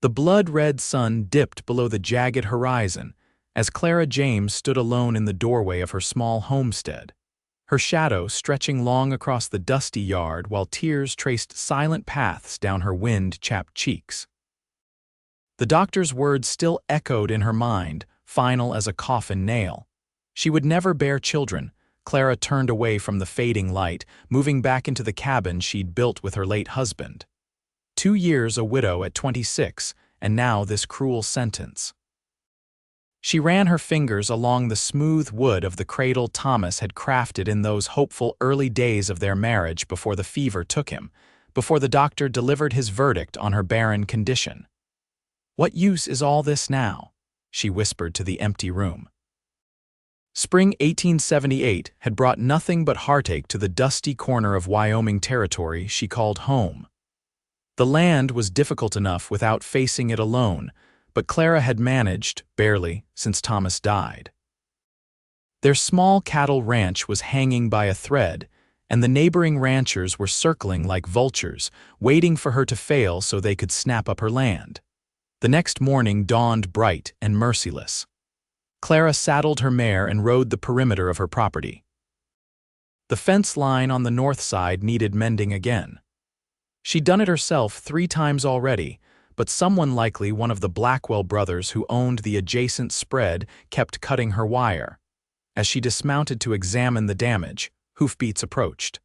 The blood-red sun dipped below the jagged horizon as Clara James stood alone in the doorway of her small homestead, her shadow stretching long across the dusty yard while tears traced silent paths down her wind-chapped cheeks. The doctor's words still echoed in her mind, final as a coffin nail. She would never bear children. Clara turned away from the fading light, moving back into the cabin she'd built with her late husband. 2 years a widow at 26, and now this cruel sentence. She ran her fingers along the smooth wood of the cradle Thomas had crafted in those hopeful early days of their marriage before the fever took him, before the doctor delivered his verdict on her barren condition. "What use is all this now?" she whispered to the empty room. Spring 1878 had brought nothing but heartache to the dusty corner of Wyoming territory she called home. The land was difficult enough without facing it alone, but Clara had managed, barely, since Thomas died. Their small cattle ranch was hanging by a thread, and the neighboring ranchers were circling like vultures, waiting for her to fail so they could snap up her land. The next morning dawned bright and merciless. Clara saddled her mare and rode the perimeter of her property. The fence line on the north side needed mending again. She'd done it herself 3 times already, but someone, likely one of the Blackwell brothers who owned the adjacent spread, kept cutting her wire. As she dismounted to examine the damage, hoofbeats approached.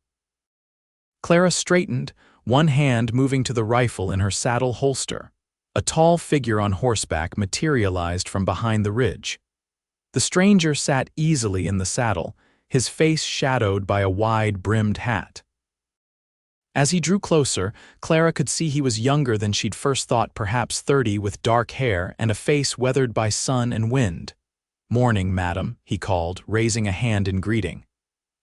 Clara straightened, one hand moving to the rifle in her saddle holster. A tall figure on horseback materialized from behind the ridge. The stranger sat easily in the saddle, his face shadowed by a wide-brimmed hat. As he drew closer, Clara could see he was younger than she'd first thought, perhaps 30, with dark hair and a face weathered by sun and wind. "Morning, madam," he called, raising a hand in greeting.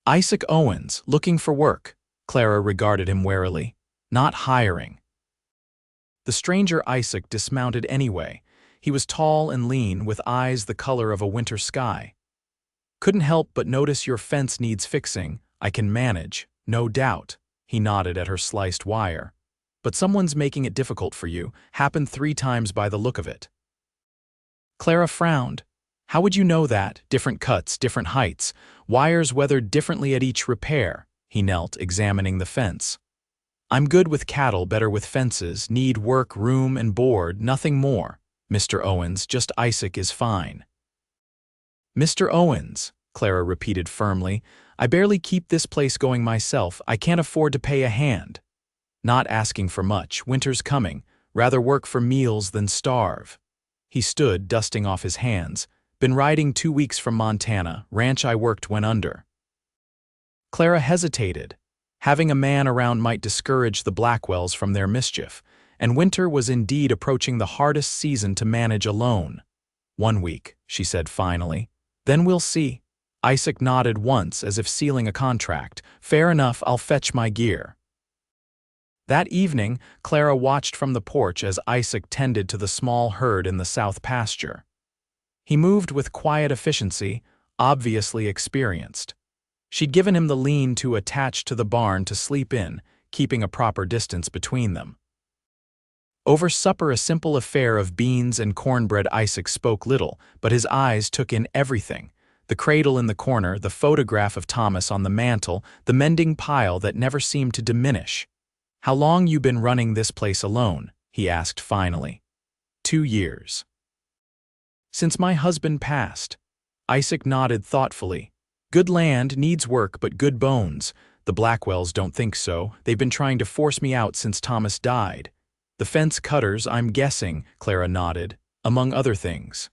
"Isaac Owens, looking for work." Clara regarded him warily. "Not hiring." The stranger Isaac dismounted anyway. He was tall and lean, with eyes the color of a winter sky. "Couldn't help but notice your fence needs fixing. I can manage, no doubt." He nodded at her sliced wire. "But someone's making it difficult for you. Happened 3 times by the look of it." Clara frowned. "How would you know that? Different cuts, different heights. Wires weathered differently at each repair." He knelt, examining the fence. "I'm good with cattle, better with fences. Need work, room, and board, nothing more. Mr. Owens, just Isaac is fine." "Mr. Owens," Clara repeated firmly. "I barely keep this place going myself. I can't afford to pay a hand." "Not asking for much. Winter's coming. Rather work for meals than starve." He stood, dusting off his hands. "Been riding 2 weeks from Montana. Ranch I worked went under." Clara hesitated. Having a man around might discourage the Blackwells from their mischief, and winter was indeed approaching the hardest season to manage alone. "1 week," she said finally. "Then we'll see." Isaac nodded once as if sealing a contract. "Fair enough, I'll fetch my gear." That evening, Clara watched from the porch as Isaac tended to the small herd in the south pasture. He moved with quiet efficiency, obviously experienced. She'd given him the lean-to attached to the barn to sleep in, keeping a proper distance between them. Over supper, a simple affair of beans and cornbread, Isaac spoke little, but his eyes took in everything. The cradle in the corner, the photograph of Thomas on the mantel, the mending pile that never seemed to diminish. "How long you been running this place alone?" he asked finally. 2 years. "Since my husband passed." Isaac nodded thoughtfully. "Good land, needs work, but good bones. The Blackwells don't think so. They've been trying to force me out since Thomas died. The fence cutters, I'm guessing," Clara nodded, "among other things."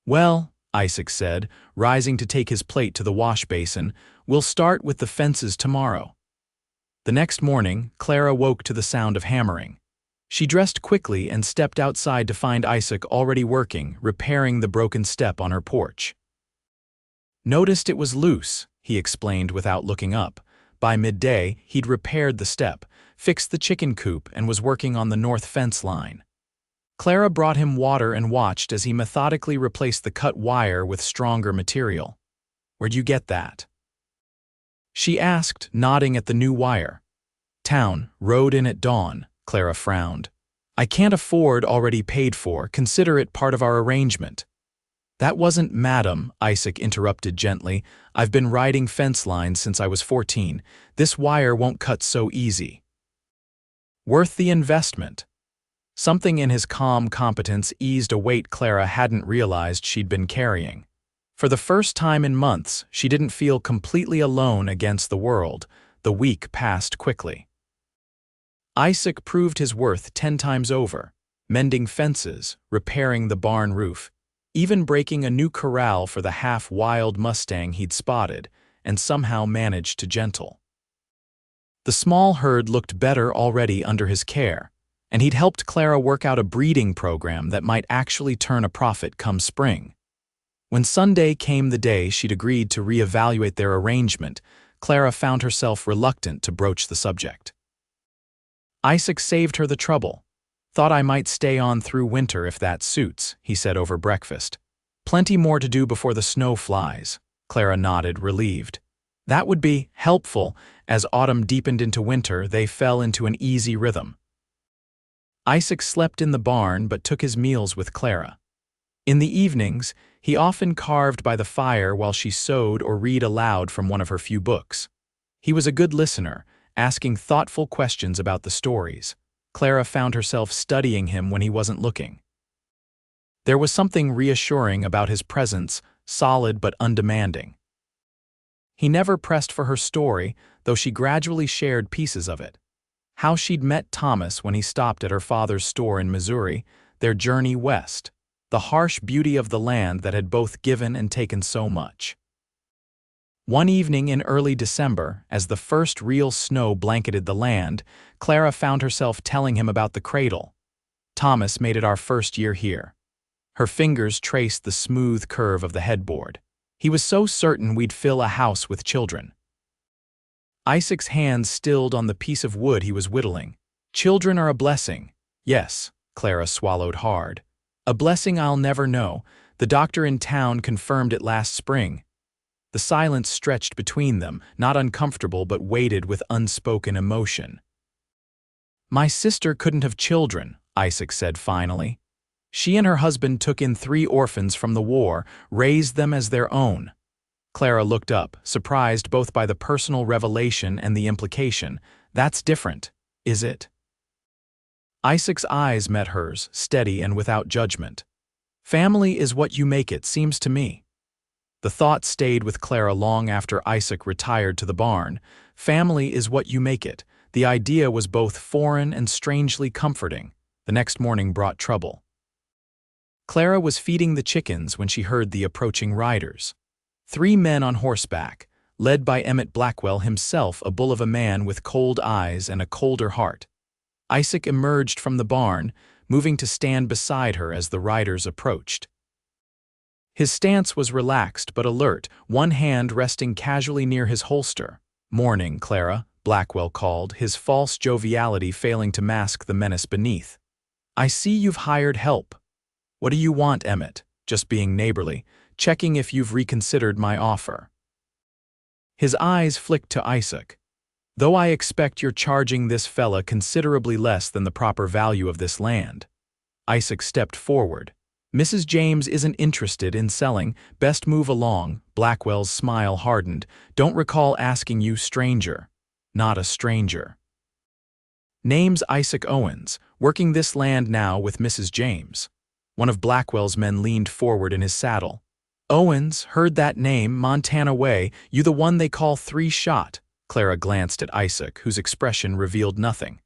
"Well," Isaac said, rising to take his plate to the wash basin, "we'll start with the fences tomorrow." The next morning, Clara woke to the sound of hammering. She dressed quickly and stepped outside to find Isaac already working, repairing the broken step on her porch. "Noticed it was loose," he explained without looking up. By midday, he'd repaired the step, fixed the chicken coop, and was working on the north fence line. Clara brought him water and watched as he methodically replaced the cut wire with stronger material. "Where'd you get that?" she asked, nodding at the new wire. "Town, rode in at dawn," Clara frowned. I can't afford already paid for, consider it part of our arrangement. That wasn't madam, Isaac interrupted gently. I've been riding fence lines since I was 14. This wire won't cut so easy. Worth the investment. Something in his calm competence eased a weight Clara hadn't realized she'd been carrying. For the first time in months, she didn't feel completely alone against the world. The week passed quickly. Isaac proved his worth 10 times over, mending fences, repairing the barn roof, even breaking a new corral for the half-wild Mustang he'd spotted and somehow managed to gentle. The small herd looked better already under his care, and he'd helped Clara work out a breeding program that might actually turn a profit come spring. When Sunday came, the day she'd agreed to reevaluate their arrangement, Clara found herself reluctant to broach the subject. Isaac saved her the trouble. Thought I might stay on through winter if that suits, he said over breakfast. Plenty more to do before the snow flies. Clara nodded, relieved. That would be helpful. As autumn deepened into winter, they fell into an easy rhythm. Isaac slept in the barn but took his meals with Clara. In the evenings, he often carved by the fire while she sewed or read aloud from one of her few books. He was a good listener, asking thoughtful questions about the stories. Clara found herself studying him when he wasn't looking. There was something reassuring about his presence, solid but undemanding. He never pressed for her story, though she gradually shared pieces of it. How she'd met Thomas when he stopped at her father's store in Missouri, their journey west, the harsh beauty of the land that had both given and taken so much. One evening in early December, as the first real snow blanketed the land, Clara found herself telling him about the Cradle. Thomas made it our first year here. Her fingers traced the smooth curve of the headboard. He was so certain we'd fill a house with children. Isaac's hands stilled on the piece of wood he was whittling. Children are a blessing. Yes, Clara swallowed hard. A blessing I'll never know. The doctor in town confirmed it last spring. The silence stretched between them, not uncomfortable but weighted with unspoken emotion. My sister couldn't have children, Isaac said finally. She and her husband took in 3 orphans from the war, raised them as their own. Clara looked up, surprised both by the personal revelation and the implication. That's different, is it? Isaac's eyes met hers, steady and without judgment. Family is what you make it, seems to me. The thought stayed with Clara long after Isaac retired to the barn. Family is what you make it. The idea was both foreign and strangely comforting. The next morning brought trouble. Clara was feeding the chickens when she heard the approaching riders. 3 men on horseback, led by Emmett Blackwell himself, a bull of a man with cold eyes and a colder heart. Isaac emerged from the barn, moving to stand beside her as the riders approached. His stance was relaxed but alert, one hand resting casually near his holster. Morning, Clara, Blackwell called, his false joviality failing to mask the menace beneath. I see you've hired help. What do you want, Emmett? Just being neighborly, checking if you've reconsidered my offer. His eyes flicked to Isaac. Though I expect you're charging this fella considerably less than the proper value of this land. Isaac stepped forward. Mrs. James isn't interested in selling. Best move along. Blackwell's smile hardened. Don't recall asking you, stranger. Not a stranger. Name's Isaac Owens, working this land now with Mrs. James. One of Blackwell's men leaned forward in his saddle. Owens, heard that name, Montana way. You the one they call 3-shot. Clara glanced at Isaac, whose expression revealed nothing.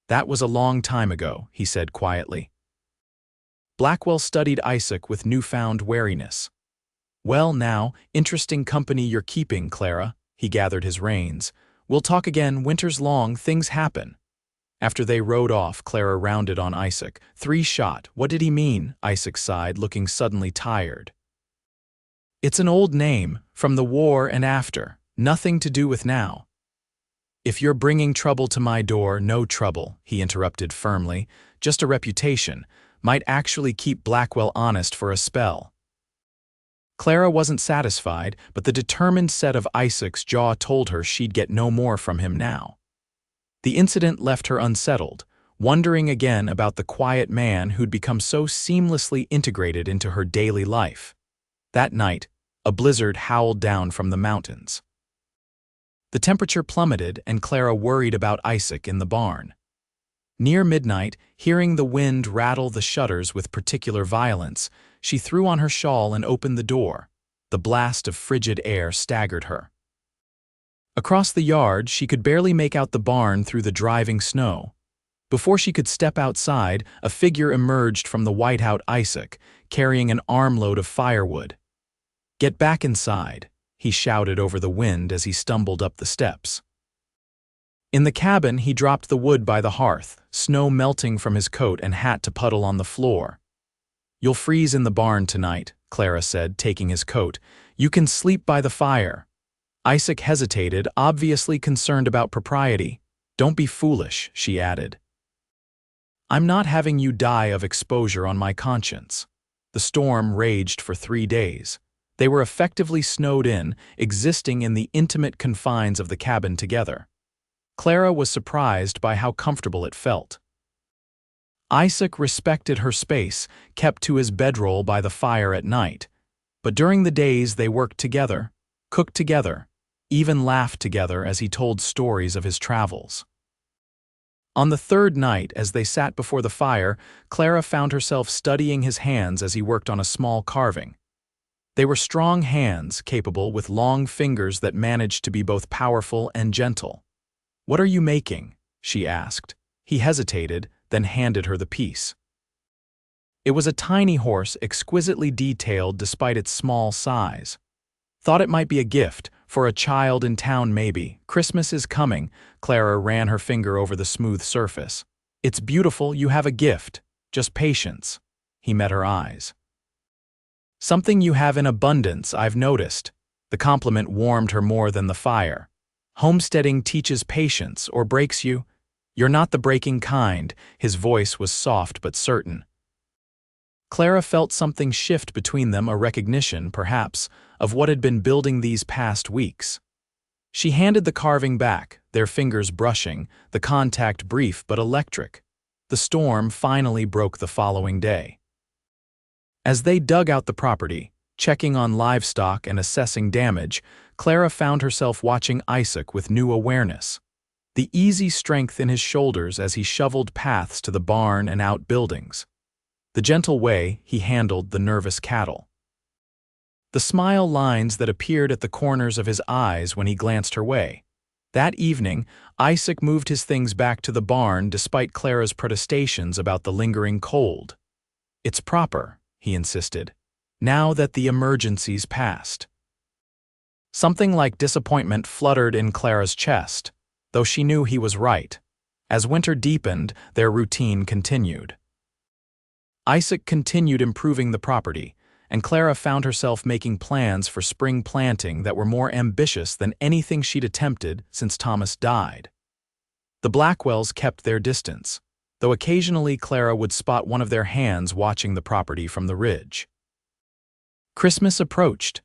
That was a long time ago, he said quietly. Blackwell studied Isaac with newfound wariness. Well now, interesting company you're keeping, Clara. He gathered his reins. We'll talk again, winter's long, things happen. After they rode off, Clara rounded on Isaac. 3-shot, what did he mean? Isaac sighed, looking suddenly tired. It's an old name, from the war and after. Nothing to do with now. If you're bringing trouble to my door, no trouble, he interrupted firmly. Just a reputation. Might actually keep Blackwell honest for a spell. Clara wasn't satisfied, but the determined set of Isaac's jaw told her she'd get no more from him now. The incident left her unsettled. wondering again about the quiet man who'd become so seamlessly integrated into her daily life. That night, a blizzard howled down from the mountains. The temperature plummeted, and Clara worried about Isaac in the barn. Near midnight, hearing the wind rattle the shutters with particular violence, she threw on her shawl and opened the door. The blast of frigid air staggered her. Across the yard, she could barely make out the barn through the driving snow. Before she could step outside, a figure emerged from the white-out Isaac, carrying an armload of firewood. "Get back inside," he shouted over the wind as he stumbled up the steps. In the cabin, he dropped the wood by the hearth, snow melting from his coat and hat to puddle on the floor. "You'll freeze in the barn tonight," Clara said, taking his coat. "You can sleep by the fire." Isaac hesitated, obviously concerned about propriety. "Don't be foolish," she added. "I'm not having you die of exposure on my conscience." The storm raged for 3 days. They were effectively snowed in, existing in the intimate confines of the cabin together. Clara was surprised by how comfortable it felt. Isaac respected her space, kept to his bedroll by the fire at night. But during the days they worked together, cooked together, even laughed together as he told stories of his travels. On the third night, as they sat before the fire, Clara found herself studying his hands as he worked on a small carving. They were strong hands, capable with long fingers that managed to be both powerful and gentle. "What are you making?" she asked. He hesitated, then handed her the piece. It was a tiny horse, exquisitely detailed despite its small size. "Thought it might be a gift, for a child in town maybe. Christmas is coming." Clara ran her finger over the smooth surface. "It's beautiful, you have a gift. Just patience." He met her eyes. "Something you have in abundance, I've noticed." The compliment warmed her more than the fire. "Homesteading teaches patience, or breaks you. You're not the breaking kind." His voice was soft but certain. Clara felt something shift between them, a recognition, perhaps, of what had been building these past weeks. She handed the carving back, their fingers brushing, the contact brief but electric. The storm finally broke the following day. As they dug out the property, checking on livestock and assessing damage, Clara found herself watching Isaac with new awareness. The easy strength in his shoulders as he shoveled paths to the barn and outbuildings. The gentle way he handled the nervous cattle. The smile lines that appeared at the corners of his eyes when he glanced her way. That evening, Isaac moved his things back to the barn despite Clara's protestations about the lingering cold. "It's proper," he insisted, "now that the emergency's passed." Something like disappointment fluttered in Clara's chest, though she knew he was right. As winter deepened, their routine continued. Isaac continued improving the property, and Clara found herself making plans for spring planting that were more ambitious than anything she'd attempted since Thomas died. The Blackwells kept their distance, though occasionally Clara would spot one of their hands watching the property from the ridge. Christmas approached.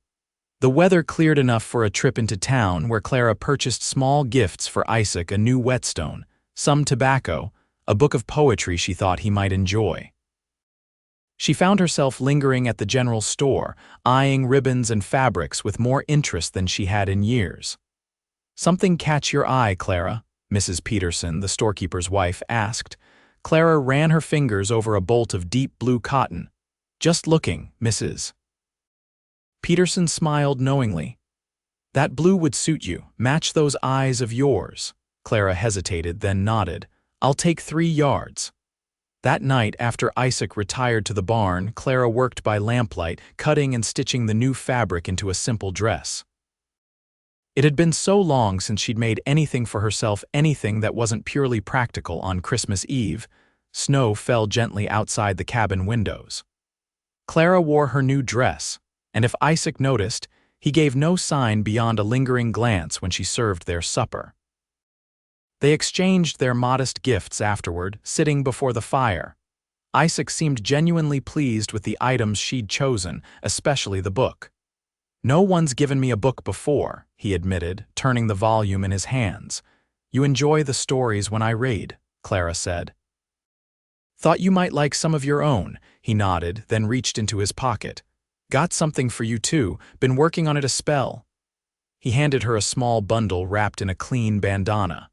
The weather cleared enough for a trip into town where Clara purchased small gifts for Isaac: a new whetstone, some tobacco, a book of poetry she thought he might enjoy. She found herself lingering at the general store, eyeing ribbons and fabrics with more interest than she had in years. "Something catch your eye, Clara?" Mrs. Peterson, the storekeeper's wife, asked. Clara ran her fingers over a bolt of deep blue cotton. "Just looking, Mrs." Peterson smiled knowingly. "That blue would suit you, match those eyes of yours." Clara hesitated, then nodded. "I'll take 3 yards." That night, after Isaac retired to the barn, Clara worked by lamplight, cutting and stitching the new fabric into a simple dress. It had been so long since she'd made anything for herself, anything that wasn't purely practical. On Christmas Eve, snow fell gently outside the cabin windows. Clara wore her new dress, and if Isaac noticed, he gave no sign beyond a lingering glance when she served their supper. They exchanged their modest gifts afterward, sitting before the fire. Isaac seemed genuinely pleased with the items she'd chosen, especially the book. "No one's given me a book before," he admitted, turning the volume in his hands. "You enjoy the stories when I read," Clara said. Thought you might like some of your own, he nodded, then reached into his pocket. Got something for you too, been working on it a spell. He handed her a small bundle wrapped in a clean bandana.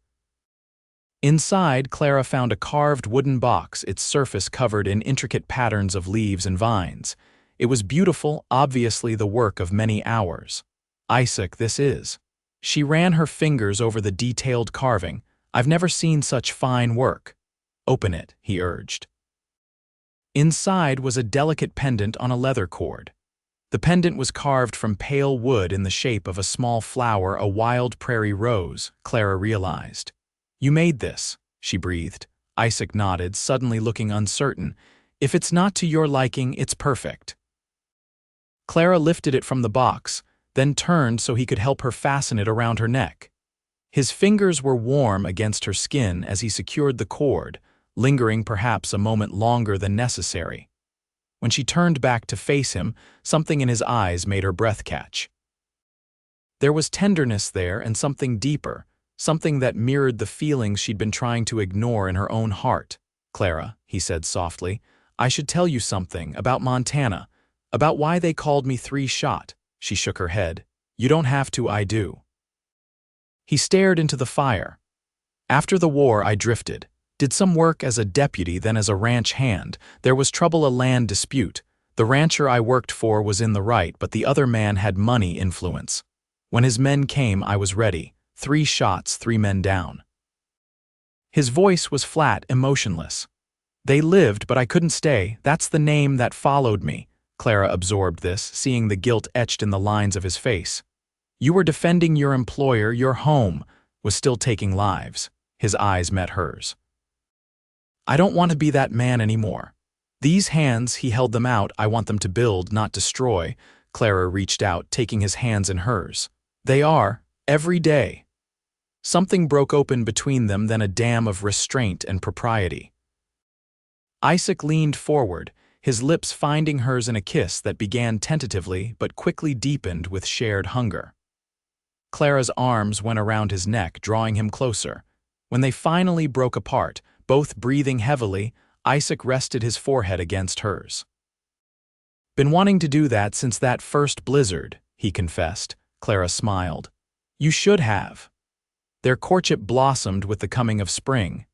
Inside, Clara found a carved wooden box, its surface covered in intricate patterns of leaves and vines. It was beautiful, obviously the work of many hours. Isaac, this is. She ran her fingers over the detailed carving. I've never seen such fine work. Open it, he urged. Inside was a delicate pendant on a leather cord. The pendant was carved from pale wood in the shape of a small flower, a wild prairie rose, Clara realized. You made this, she breathed. Isaac nodded, suddenly looking uncertain. If it's not to your liking, it's perfect. Clara lifted it from the box, then turned so he could help her fasten it around her neck. His fingers were warm against her skin as he secured the cord, lingering perhaps a moment longer than necessary. When she turned back to face him, something in his eyes made her breath catch. There was tenderness there and something deeper, something that mirrored the feelings she'd been trying to ignore in her own heart. Clara, he said softly, I should tell you something about Montana, about why they called me 3-Shot. She shook her head. You don't have to, I do. He stared into the fire. After the war, I drifted. Did some work as a deputy, then as a ranch hand. There was trouble, a land dispute. The rancher I worked for was in the right, but the other man had money influence. When his men came, I was ready. 3 shots, 3 men down. His voice was flat, emotionless. They lived, but I couldn't stay. That's the name that followed me. Clara absorbed this, seeing the guilt etched in the lines of his face. You were defending your employer, your home was still taking lives. His eyes met hers. I don't want to be that man anymore. These hands, he held them out, I want them to build, not destroy. Clara reached out, taking his hands in hers. They are, every day. Something broke open between them, then a dam of restraint and propriety. Isaac leaned forward, his lips finding hers in a kiss that began tentatively but quickly deepened with shared hunger. Clara's arms went around his neck, drawing him closer. When they finally broke apart, both breathing heavily, Isaac rested his forehead against hers. Been wanting to do that since that first blizzard, he confessed. Clara smiled. You should have. Their courtship blossomed with the coming of spring.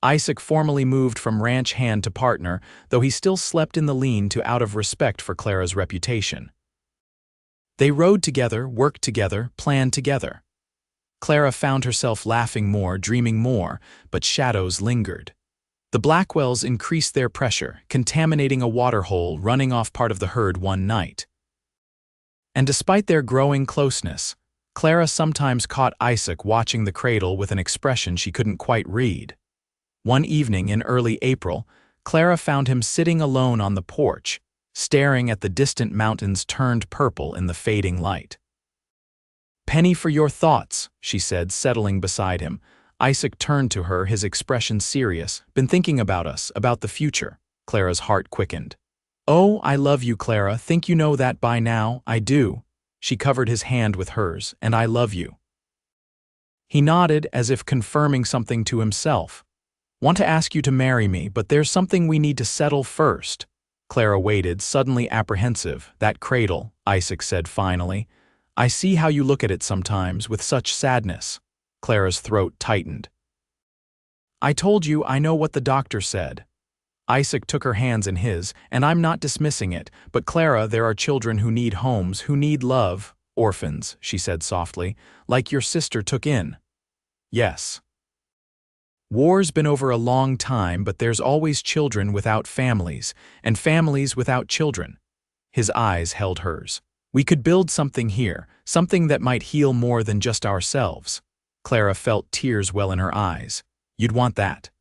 Isaac formally moved from ranch hand to partner, though he still slept in the lean-to out of respect for Clara's reputation. They rode together, worked together, planned together. Clara found herself laughing more, dreaming more, but shadows lingered. The Blackwells increased their pressure, contaminating a waterhole running off part of the herd one night. And despite their growing closeness, Clara sometimes caught Isaac watching the cradle with an expression she couldn't quite read. One evening in early April, Clara found him sitting alone on the porch, staring at the distant mountains turned purple in the fading light. Penny for your thoughts, she said, settling beside him. Isaac turned to her, his expression serious. Been thinking about us, about the future. Clara's heart quickened. Oh, I love you, Clara. Think you know that by now. I do. She covered his hand with hers. And I love you. He nodded as if confirming something to himself. Want to ask you to marry me, but there's something we need to settle first. Clara waited, suddenly apprehensive. That cradle, Isaac said finally. I see how you look at it sometimes, with such sadness. Clara's throat tightened. I told you I know what the doctor said. Isaac took her hands in his, and I'm not dismissing it, but Clara, there are children who need homes, who need love. Orphans, she said softly, like your sister took in. Yes. War's been over a long time, but there's always children without families, and families without children. His eyes held hers. We could build something here, something that might heal more than just ourselves. Clara felt tears well in her eyes. You'd want that.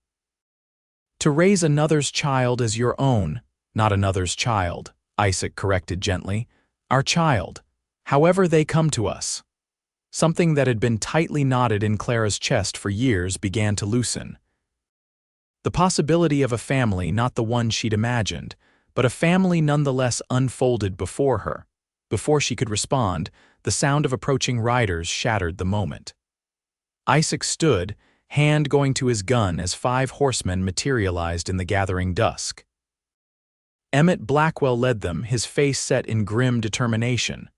To raise another's child as your own, not another's child, Isaac corrected gently. Our child, however they come to us. Something that had been tightly knotted in Clara's chest for years began to loosen. The possibility of a family, not the one she'd imagined, but a family nonetheless unfolded before her. Before she could respond, the sound of approaching riders shattered the moment. Isaac stood, hand going to his gun as 5 horsemen materialized in the gathering dusk. Emmett Blackwell led them, his face set in grim determination.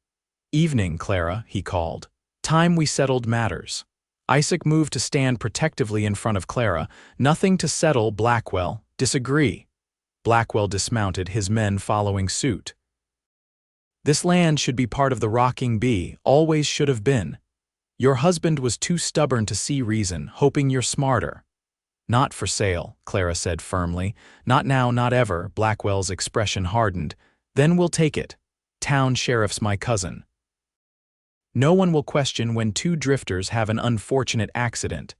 "Evening, Clara," he called. "Time we settled matters." Isaac moved to stand protectively in front of Clara. "Nothing to settle, Blackwell. Disagree." Blackwell dismounted, his men following suit. "This land should be part of the Rocking Bee, always should have been. Your husband was too stubborn to see reason, hoping you're smarter." "Not for sale," Clara said firmly. "Not now, not ever." Blackwell's expression hardened. "Then we'll take it. Town sheriff's my cousin. No one will question when 2 drifters have an unfortunate accident."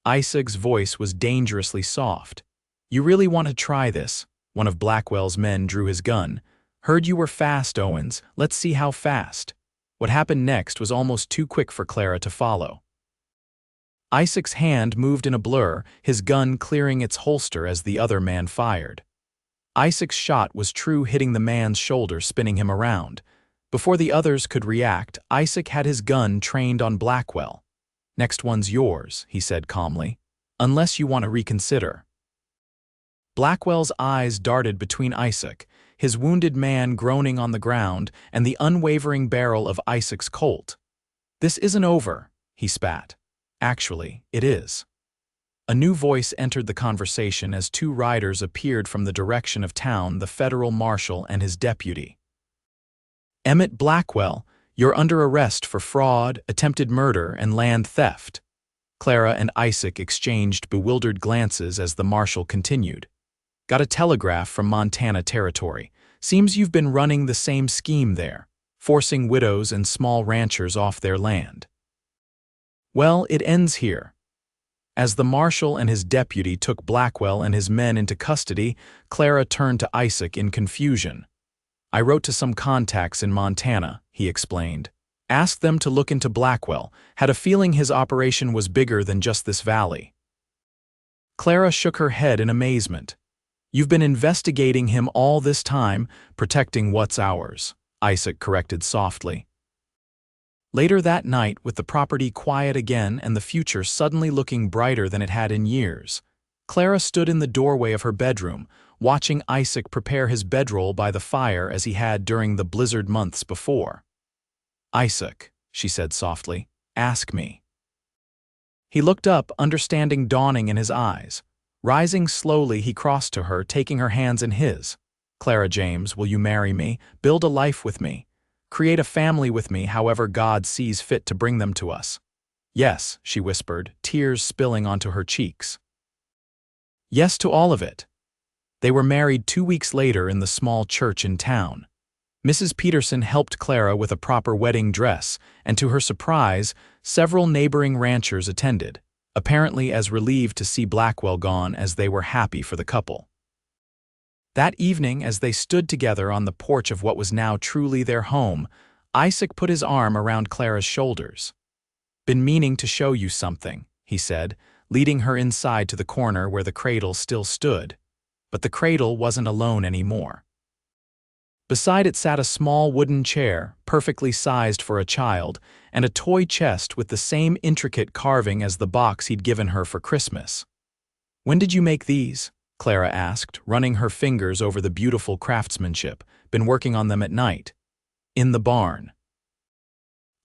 Isaac's voice was dangerously soft. "You really want to try this?" One of Blackwell's men drew his gun. "Heard you were fast, Owens. Let's see how fast." What happened next was almost too quick for Clara to follow. Isaac's hand moved in a blur, his gun clearing its holster as the other man fired. Isaac's shot was true, hitting the man's shoulder, spinning him around. Before the others could react, Isaac had his gun trained on Blackwell. "Next one's yours," he said calmly, "unless you want to reconsider." Blackwell's eyes darted between Isaac, his wounded man groaning on the ground, and the unwavering barrel of Isaac's Colt. "This isn't over," he spat. "Actually, it is." A new voice entered the conversation as 2 riders appeared from the direction of town, the federal marshal and his deputy. "Emmett Blackwell, you're under arrest for fraud, attempted murder, and land theft." Clara and Isaac exchanged bewildered glances as the marshal continued. "Got a telegraph from Montana Territory. Seems you've been running the same scheme there, forcing widows and small ranchers off their land." "Well, it ends here." As the marshal and his deputy took Blackwell and his men into custody, Clara turned to Isaac in confusion. "I wrote to some contacts in Montana," he explained. "Asked them to look into Blackwell. Had a feeling his operation was bigger than just this valley." Clara shook her head in amazement. "You've been investigating him all this time, protecting what's ours," Isaac corrected softly. Later that night, with the property quiet again and the future suddenly looking brighter than it had in years, Clara stood in the doorway of her bedroom, watching Isaac prepare his bedroll by the fire as he had during the blizzard months before. "Isaac," she said softly, "ask me." He looked up, understanding dawning in his eyes. Rising slowly, he crossed to her, taking her hands in his. "Clara James, will you marry me? Build a life with me? Create a family with me, however God sees fit to bring them to us?" "Yes," she whispered, tears spilling onto her cheeks. "Yes to all of it." They were married 2 weeks later in the small church in town. Mrs. Peterson helped Clara with a proper wedding dress, and to her surprise, several neighboring ranchers attended, apparently as relieved to see Blackwell gone as they were happy for the couple. That evening, as they stood together on the porch of what was now truly their home, Isaac put his arm around Clara's shoulders. "Been meaning to show you something," he said, leading her inside to the corner where the cradle still stood. But the cradle wasn't alone anymore. Beside it sat a small wooden chair, perfectly sized for a child, and a toy chest with the same intricate carving as the box he'd given her for Christmas. "When did you make these?" Clara asked, running her fingers over the beautiful craftsmanship. "Been working on them at night." "In the barn."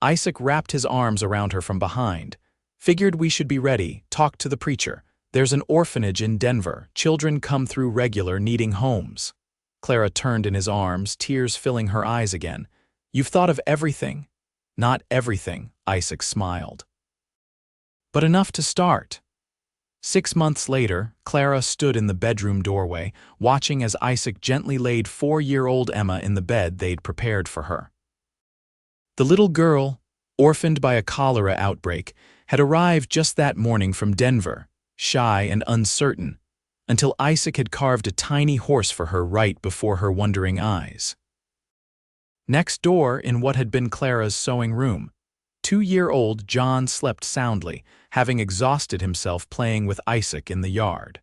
Isaac wrapped his arms around her from behind. "Figured we should be ready, talked to the preacher. There's an orphanage in Denver. Children come through regular, needing homes." Clara turned in his arms, tears filling her eyes again. "You've thought of everything?" "Not everything," Isaac smiled. "But enough to start." 6 months later, Clara stood in the bedroom doorway, watching as Isaac gently laid 4-year-old Emma in the bed they'd prepared for her. The little girl, orphaned by a cholera outbreak, had arrived just that morning from Denver, shy and uncertain, until Isaac had carved a tiny horse for her right before her wondering eyes. Next door, in what had been Clara's sewing room, 2-year-old John slept soundly, having exhausted himself playing with Isaac in the yard.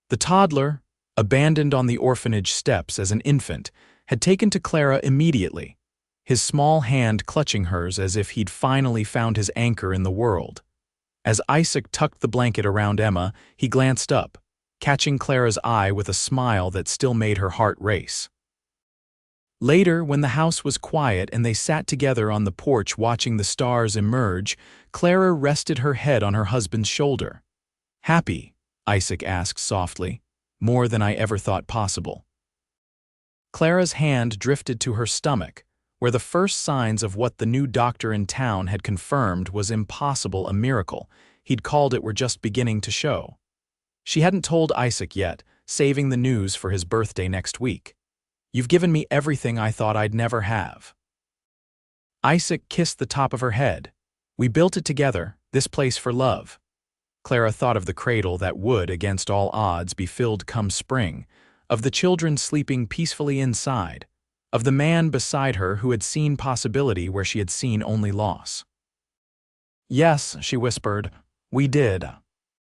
The toddler, abandoned on the orphanage steps as an infant, had taken to Clara immediately, his small hand clutching hers as if he'd finally found his anchor in the world. As Isaac tucked the blanket around Emma, he glanced up, catching Clara's eye with a smile that still made her heart race. Later, when the house was quiet and they sat together on the porch watching the stars emerge, Clara rested her head on her husband's shoulder. "Happy?" Isaac asked softly. "More than I ever thought possible." Clara's hand drifted to her stomach, where the first signs of what the new doctor in town had confirmed was impossible, a miracle he'd called it, were just beginning to show. She hadn't told Isaac yet, saving the news for his birthday next week. "You've given me everything I thought I'd never have." Isaac kissed the top of her head. "We built it together, this place for love." Clara thought of the cradle that would, against all odds, be filled come spring, of the children sleeping peacefully inside, of the man beside her who had seen possibility where she had seen only loss. "Yes," she whispered, "we did."